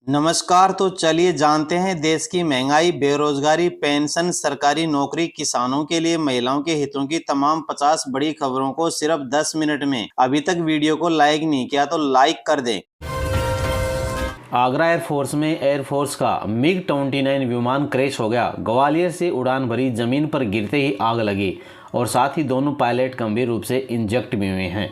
नमस्कार। तो चलिए जानते हैं देश की महंगाई, बेरोजगारी, पेंशन, सरकारी नौकरी, किसानों के लिए महिलाओं के हितों की तमाम 50 बड़ी खबरों को सिर्फ 10 मिनट में। अभी तक वीडियो को लाइक नहीं किया तो लाइक कर दें। आगरा एयरफोर्स में एयरफोर्स का MiG-29 विमान क्रैश हो गया। ग्वालियर से उड़ान भरी, जमीन पर गिरते ही आग लगी और साथ ही दोनों पायलट गंभीर रूप से इंजर्ड भी हुए हैं।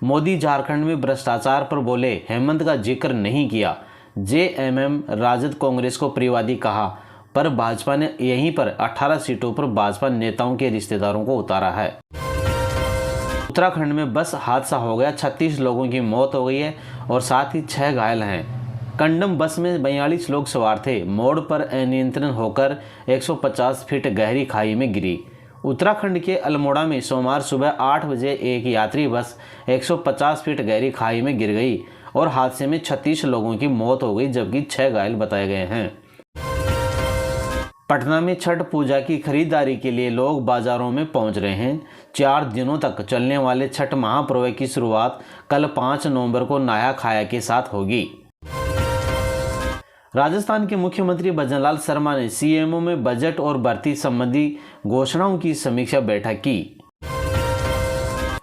मोदी झारखंड में भ्रष्टाचार पर बोले, हेमंत का जिक्र नहीं किया। JMM राजद कांग्रेस को परिवादी कहा, पर भाजपा ने यहीं पर 18 सीटों पर भाजपा नेताओं के रिश्तेदारों को उतारा है। उत्तराखंड में बस हादसा हो गया, 36 लोगों की मौत हो गई है और साथ ही 6 घायल हैं। कंडम बस में 42 लोग सवार थे, मोड़ पर अनियंत्रित होकर 150 फीट गहरी खाई में गिरी। उत्तराखंड के अल्मोड़ा में सोमवार सुबह 8 बजे एक यात्री बस 150 फीट गहरी खाई में गिर गई और हादसे में 36 लोगों की मौत हो गई, जबकि 6 घायल बताए गए हैं। पटना में छठ पूजा की खरीदारी के लिए लोग बाजारों में पहुंच रहे हैं। 4 दिनों तक चलने वाले छठ महापर्व की शुरुआत कल 5 नवंबर को नहाया खाया के साथ होगी। राजस्थान के मुख्यमंत्री भजनलाल शर्मा ने CMO में बजट और भर्ती संबंधी घोषणाओं की समीक्षा बैठक की।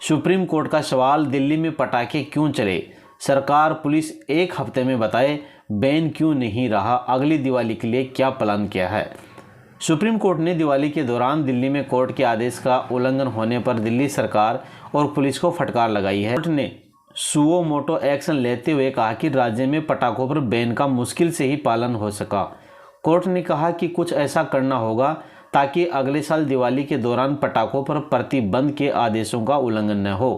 सुप्रीम कोर्ट का सवाल, दिल्ली में पटाखे क्यों चले? सरकार पुलिस एक हफ्ते में बताए बैन क्यों नहीं रहा, अगली दिवाली के लिए क्या प्लान किया है? सुप्रीम कोर्ट ने दिवाली के दौरान दिल्ली में कोर्ट के आदेश का उल्लंघन होने पर दिल्ली सरकार और पुलिस को फटकार लगाई है। कोर्ट ने सुओ मोटो एक्शन लेते हुए कहा कि राज्य में पटाखों पर बैन का मुश्किल से ही पालन हो सका। कोर्ट ने कहा कि कुछ ऐसा करना होगा ताकि अगले साल दिवाली के दौरान पटाखों पर प्रतिबंध के आदेशों का उल्लंघन न हो।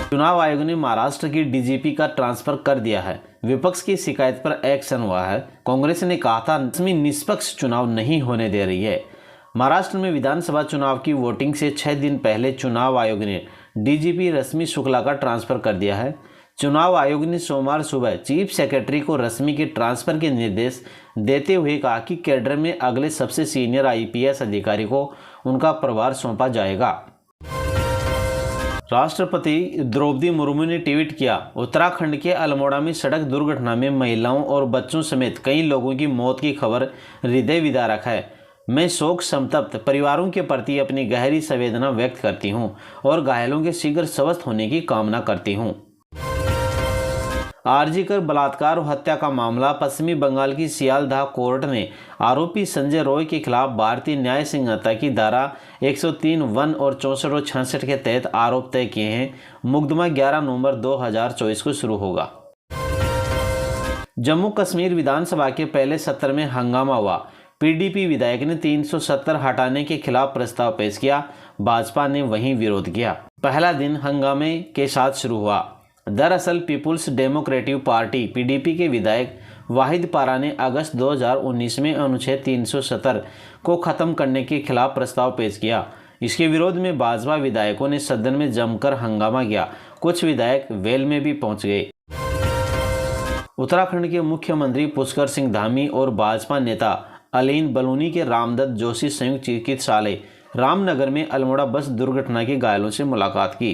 चुनाव आयोग ने महाराष्ट्र की DGP का ट्रांसफर कर दिया है। विपक्ष की शिकायत पर एक्शन हुआ है। कांग्रेस ने कहा था निष्पक्ष चुनाव नहीं होने दे रही है। महाराष्ट्र में विधानसभा चुनाव की वोटिंग से 6 दिन पहले चुनाव आयोग ने DGP रश्मि शुक्ला का ट्रांसफर कर दिया है। चुनाव आयोग ने सोमवार सुबह चीफ सेक्रेटरी को रश्मि के ट्रांसफर के निर्देश देते हुए कहा कि कैडर में अगले सबसे सीनियर IPS अधिकारी को उनका प्रभार सौंपा जाएगा। राष्ट्रपति द्रौपदी मुर्मू ने ट्वीट किया, उत्तराखंड के अल्मोड़ा में सड़क दुर्घटना में महिलाओं और बच्चों समेत कई लोगों की मौत की खबर हृदय विदारक है। मैं शोक संतप्त परिवारों के प्रति अपनी गहरी संवेदना व्यक्त करती हूं और घायलों के शीघ्र स्वस्थ होने की कामना करती हूं। आरजी कर बलात्कार और हत्या का मामला, पश्चिमी बंगाल की सियालदाह कोर्ट ने आरोपी संजय रॉय के खिलाफ भारतीय न्याय संहिता की धारा 103(1) और 64 और 66 के तहत आरोप तय किए हैं। मुकदमा 11 नवंबर 2024 को शुरू होगा। जम्मू कश्मीर विधानसभा के पहले सत्र में हंगामा हुआ। PDP विधायक ने 370 हटाने के खिलाफ प्रस्ताव पेश किया, भाजपा ने वहीं विरोध किया। पहला दिन हंगामे के साथ शुरू हुआ। दरअसल पीपुल्स डेमोक्रेटिक पार्टी PDP के विधायक वाहिद पारा ने अगस्त 2019 में अनुच्छेद 370 को खत्म करने के खिलाफ प्रस्ताव पेश किया। इसके विरोध में भाजपा विधायकों ने सदन में जमकर हंगामा किया। कुछ विधायक वेल में भी पहुंच गए। उत्तराखंड के मुख्यमंत्री पुष्कर सिंह धामी और भाजपा नेता अलीन बलूनी के रामदत्त जोशी संयुक्त चिकित्सालय रामनगर में अल्मोड़ा बस दुर्घटना के घायलों से मुलाकात की।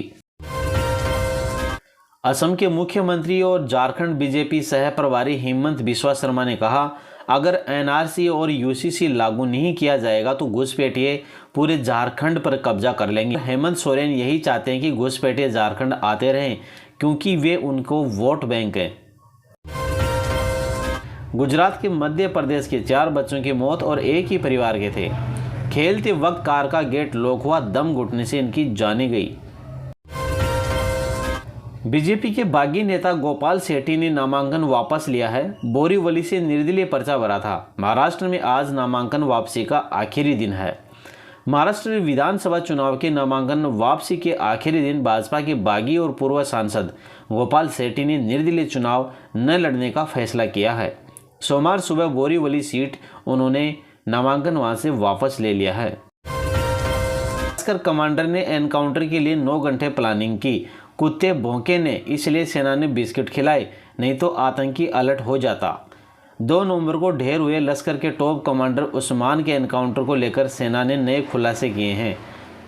असम के मुख्यमंत्री और झारखंड BJP सह प्रभारी हेमंत बिस्वा शर्मा ने कहा, अगर NRC और UCC लागू नहीं किया जाएगा तो घुसपैठिए पूरे झारखंड पर कब्जा कर लेंगे। हेमंत सोरेन यही चाहते हैं कि घुसपैठिए झारखंड आते रहें क्योंकि वे उनको वोट बैंक है। गुजरात के मध्य प्रदेश के 4 बच्चों की मौत और एक ही परिवार के थे। खेलते वक्त कार का गेट लॉक हुआ, दम घुटने से इनकी जाने गई। BJP के बागी नेता गोपाल सेठी ने नामांकन वापस लिया है। बोरीवली से निर्दलीय पर्चा भरा था। महाराष्ट्र में आज नामांकन वापसी का आखिरी दिन है। महाराष्ट्र में विधानसभा चुनाव के नामांकन वापसी के आखिरी दिन भाजपा के बागी और पूर्व सांसद गोपाल सेठी ने निर्दलीय चुनाव न लड़ने का फैसला किया है। सोमवार सुबह बोरीवली सीट उन्होंने नामांकन वहां से वापस ले लिया है। कमांडर ने एनकाउंटर के लिए 9 घंटे प्लानिंग की। कुत्ते भौंके ने, इसलिए सेना ने बिस्किट खिलाए, नहीं तो आतंकी अलर्ट हो जाता। 2 नवंबर को ढेर हुए लश्कर के टॉप कमांडर उस्मान के एनकाउंटर को लेकर सेना ने नए खुलासे किए हैं।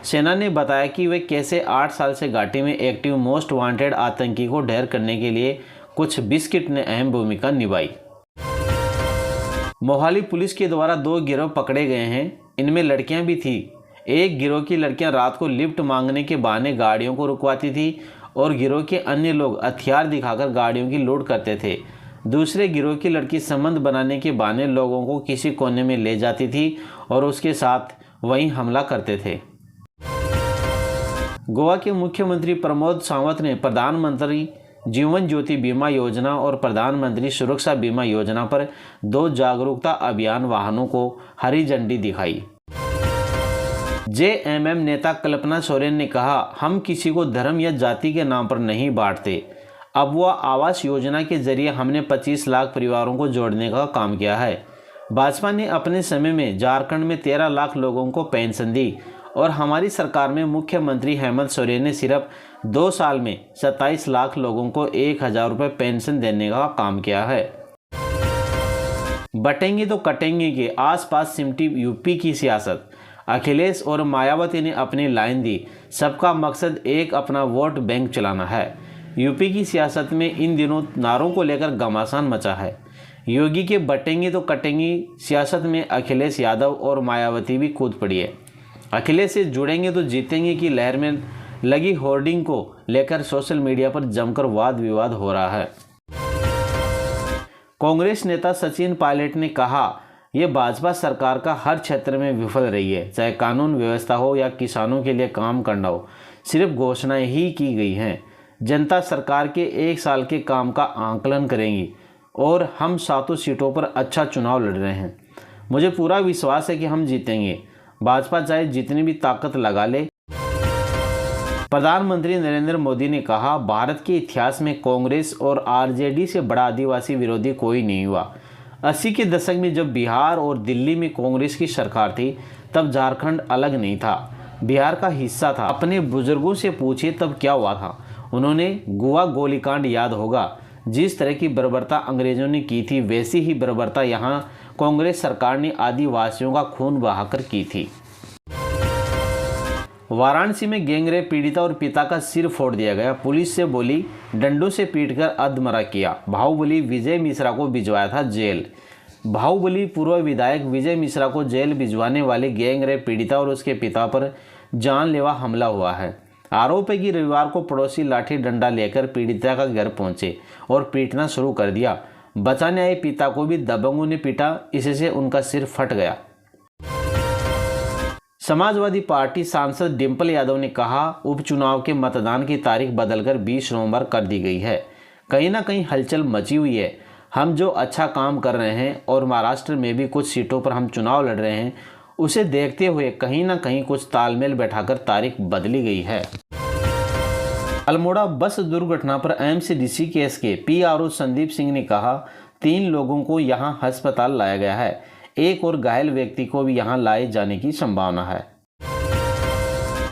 सेना ने बताया कि वे कैसे 8 साल से घाटी में एक्टिव मोस्ट वांटेड आतंकी को ढेर करने के लिए कुछ बिस्किट ने अहम भूमिका निभाई। मोहाली पुलिस के द्वारा 2 गिरोह पकड़े गए हैं। इनमें लड़कियां भी थी। एक गिरोह की लड़कियां रात को लिफ्ट मांगने के बहाने गाड़ियों को रुकवाती थी और गिरोह के अन्य लोग हथियार दिखाकर गाड़ियों की लूट करते थे। दूसरे गिरोह की लड़की संबंध बनाने के बहाने लोगों को किसी कोने में ले जाती थी और उसके साथ वहीं हमला करते थे। गोवा के मुख्यमंत्री प्रमोद सावंत ने प्रधानमंत्री जीवन ज्योति बीमा योजना और प्रधानमंत्री सुरक्षा बीमा योजना पर 2 जागरूकता अभियान वाहनों को हरी झंडी दिखाई। जेएमएम नेता कल्पना सोरेन ने कहा, हम किसी को धर्म या जाति के नाम पर नहीं बांटते। अब वह आवास योजना के जरिए हमने 25 लाख परिवारों को जोड़ने का काम किया है। भाजपा ने अपने समय में झारखंड में 13 लाख लोगों को पेंशन दी और हमारी सरकार में मुख्यमंत्री हेमंत सोरेन ने सिर्फ 2 साल में 27 लाख लोगों को 1000 रुपये पेंशन देने का काम किया है। बटेंगे तो कटेंगे के आसपास सिमटी यूपी की सियासत। अखिलेश और मायावती ने अपनी लाइन दी, सबका मकसद एक अपना वोट बैंक चलाना है। यूपी की सियासत में इन दिनों नारों को लेकर घमासान मचा है। योगी के बटेंगे तो कटेंगे सियासत में अखिलेश यादव और मायावती भी कूद पड़ी है। अखिलेश से जुड़ेंगे तो जीतेंगे की लहर में लगी होर्डिंग को लेकर सोशल मीडिया पर जमकर वाद विवाद हो रहा है। कांग्रेस नेता सचिन पायलट ने कहा, ये भाजपा सरकार का हर क्षेत्र में विफल रही है, चाहे कानून व्यवस्था हो या किसानों के लिए काम करना हो, सिर्फ घोषणाएं ही की गई हैं। जनता सरकार के 1 साल के काम का आंकलन करेंगी और हम 7 सीटों पर अच्छा चुनाव लड़ रहे हैं। मुझे पूरा विश्वास है कि हम जीतेंगे। भाजपा चाहे जितनी भी ताकत लगा ले। प्रधानमंत्री नरेंद्र मोदी ने कहा, भारत के इतिहास में कांग्रेस और आरजेडी से बड़ा आदिवासी विरोधी कोई नहीं हुआ। 80 के दशक में जब बिहार और दिल्ली में कांग्रेस की सरकार थी तब झारखंड अलग नहीं था, बिहार का हिस्सा था। अपने बुजुर्गों से पूछिए तब क्या हुआ था। उन्होंने गोवा गोलीकांड याद होगा। जिस तरह की बर्बरता अंग्रेजों ने की थी वैसी ही बर्बरता यहाँ कांग्रेस सरकार ने आदिवासियों का खून बहाकर की थी। वाराणसी में गैंगरेप पीड़िता और पिता का सिर फोड़ दिया गया। पुलिस से बोली, डंडों से पीटकर अधमरा किया। बाहुबली विजय मिश्रा को भिजवाया था जेल। बाहुबली पूर्व विधायक विजय मिश्रा को जेल भिजवाने वाले गैंगरेप पीड़िता और उसके पिता पर जानलेवा हमला हुआ है। आरोप है कि रविवार को पड़ोसी लाठी डंडा लेकर पीड़िता का घर पहुंचे और पीटना शुरू कर दिया। बचाने आए पिता को भी दबंगों ने पीटा, इससे उनका सिर फट गया। समाजवादी पार्टी सांसद डिंपल यादव ने कहा, उपचुनाव के मतदान की तारीख बदलकर 20 नवंबर कर दी गई है। कहीं ना कहीं हलचल मची हुई है। हम जो अच्छा काम कर रहे हैं और महाराष्ट्र में भी कुछ सीटों पर हम चुनाव लड़ रहे हैं, उसे देखते हुए कहीं ना कहीं कुछ तालमेल बैठाकर तारीख बदली गई है। अल्मोड़ा बस दुर्घटना पर एम्स ऋषिकेश के पीआरओ संदीप सिंह ने कहा, 3 लोगों को यहां अस्पताल लाया गया है। एक और घायल व्यक्ति को भी यहां लाए जाने की संभावना है।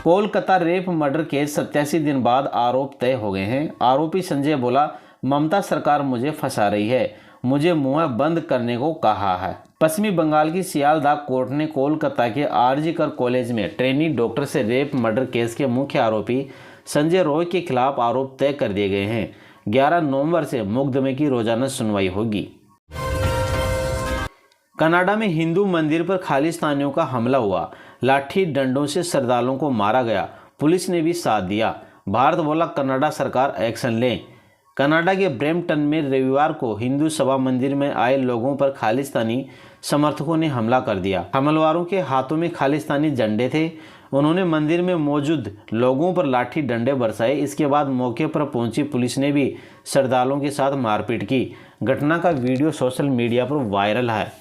कोलकाता रेप मर्डर केस 87 दिन बाद आरोप तय हो गए हैं। आरोपी संजय बोला, ममता सरकार मुझे फंसा रही है, मुझे मुंह बंद करने को कहा है। पश्चिमी बंगाल की सियालदाह कोर्ट ने कोलकाता के आरजीकर कॉलेज में ट्रेनी डॉक्टर से रेप मर्डर केस के मुख्य आरोपी संजय रॉय के खिलाफ आरोप तय कर दिए गए हैं। 11 नवंबर से मुकदमे की रोजाना सुनवाई होगी। कनाडा में हिंदू मंदिर पर खालिस्तानियों का हमला हुआ। लाठी डंडों से श्रद्धालुओं को मारा गया। पुलिस ने भी साथ दिया। भारत बोला, कनाडा सरकार एक्शन ले। कनाडा के ब्रैम्पटन में रविवार को हिंदू सभा मंदिर में आए लोगों पर खालिस्तानी समर्थकों ने हमला कर दिया। हमलावरों के हाथों में खालिस्तानी झंडे थे। उन्होंने मंदिर में मौजूद लोगों पर लाठी डंडे बरसाए। इसके बाद मौके पर पहुंची पुलिस ने भी श्रद्धालुओं के साथ मारपीट की। घटना का वीडियो सोशल मीडिया पर वायरल है।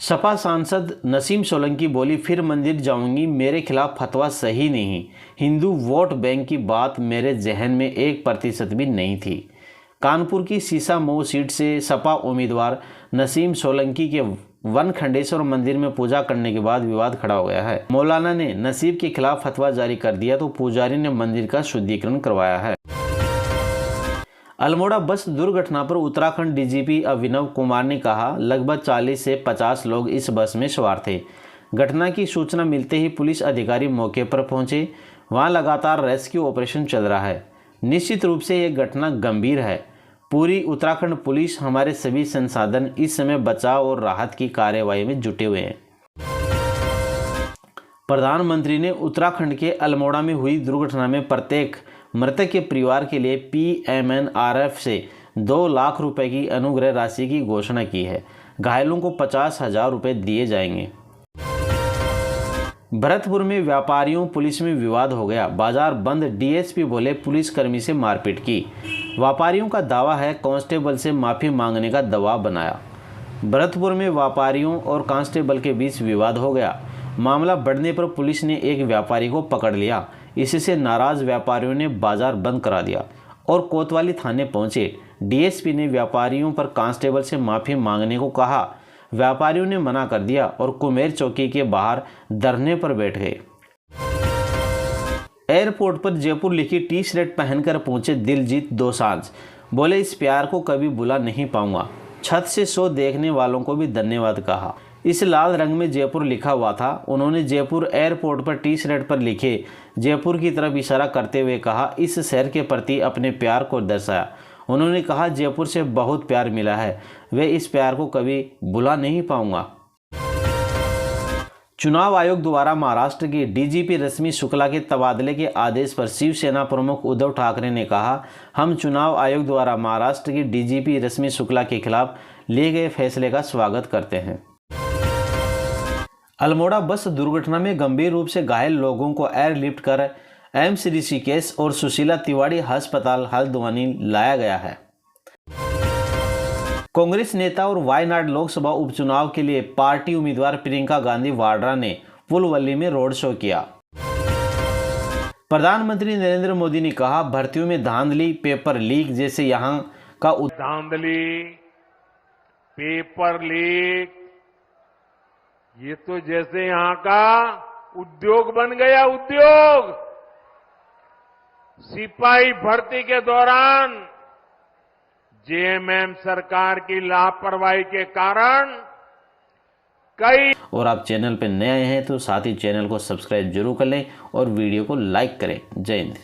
सपा सांसद नसीम सोलंकी बोली, फिर मंदिर जाऊंगी, मेरे खिलाफ फतवा सही नहीं। हिंदू वोट बैंक की बात मेरे जहन में 1% भी नहीं थी। कानपुर की सीसामऊ सीट से सपा उम्मीदवार नसीम सोलंकी के वनखंडेश्वर मंदिर में पूजा करने के बाद विवाद खड़ा हो गया है। मौलाना ने नसीब के खिलाफ फतवा जारी कर दिया तो पुजारी ने मंदिर का शुद्धिकरण करवाया है। अल्मोड़ा बस दुर्घटना पर उत्तराखंड डीजीपी अभिनव कुमार ने कहा, लगभग 40 से 50 लोग इस बस में सवार थे। घटना की सूचना मिलते ही पुलिस अधिकारी मौके पर पहुंचे। वहां लगातार रेस्क्यू ऑपरेशन चल रहा है। निश्चित रूप से यह घटना गंभीर है। पूरी उत्तराखंड पुलिस, हमारे सभी संसाधन इस समय बचाव और राहत की कार्यवाही में जुटे हुए हैं। प्रधानमंत्री ने उत्तराखंड के अल्मोड़ा में हुई दुर्घटना में प्रत्येक मृतक के परिवार के लिए PMNRF से 2 लाख रुपए की अनुग्रह राशि की घोषणा की है। घायलों को 50,000 रुपए दिए जाएंगे। भरतपुर में व्यापारियों पुलिस में विवाद हो गया, बाजार बंद, DSP बोले पुलिसकर्मी से मारपीट की। व्यापारियों का दावा है कांस्टेबल से माफी मांगने का दबाव बनाया। भरतपुर में व्यापारियों और कांस्टेबल के बीच विवाद हो गया। मामला बढ़ने पर पुलिस ने एक व्यापारी को पकड़ लिया। इससे नाराज व्यापारियों ने बाजार बंद करा दिया और कोतवाली थाने पहुंचे। DSP ने व्यापारियों पर कांस्टेबल से माफी मांगने को कहा। व्यापारियों ने मना कर दिया और कुमेर चौकी के बाहर धरने पर बैठ गए। एयरपोर्ट पर जयपुर लिखी टी-शर्ट पहनकर पहुंचे दिलजीत दोसांझ, बोले इस प्यार को कभी भुला नहीं पाऊंगा। छत से शो देखने वालों को भी धन्यवाद कहा। इस लाल रंग में जयपुर लिखा हुआ था। उन्होंने जयपुर एयरपोर्ट पर टी-शर्ट पर लिखे जयपुर की तरफ इशारा करते हुए कहा, इस शहर के प्रति अपने प्यार को दर्शाया। उन्होंने कहा जयपुर से बहुत प्यार मिला है, वे इस प्यार को कभी भुला नहीं पाऊंगा। चुनाव आयोग द्वारा महाराष्ट्र की DGP रश्मि शुक्ला के तबादले के आदेश पर शिवसेना प्रमुख उद्धव ठाकरे ने कहा, हम चुनाव आयोग द्वारा महाराष्ट्र की DGP रश्मि शुक्ला के खिलाफ लिए गए फैसले का स्वागत करते हैं। अल्मोड़ा बस दुर्घटना में गंभीर रूप से घायल लोगों को एयरलिफ्ट कर एम्स ऋषिकेश और सुशीला तिवारी अस्पताल हल्द्वानी लाया गया है। कांग्रेस नेता और वायनाड लोकसभा उपचुनाव के लिए पार्टी उम्मीदवार प्रियंका गांधी वाड्रा ने पुलवल्ली में रोड शो किया। प्रधानमंत्री नरेंद्र मोदी ने कहा, भर्तियों में धांधली, पेपर लीक जैसे यहां का धांधली, पेपर लीक, ये तो जैसे यहां का उद्योग बन गया। उद्योग सिपाही भर्ती के दौरान JMM सरकार की लापरवाही के कारण कई। और आप चैनल पर नए हैं तो साथ ही चैनल को सब्सक्राइब जरूर कर लें और वीडियो को लाइक करें। जय हिंद।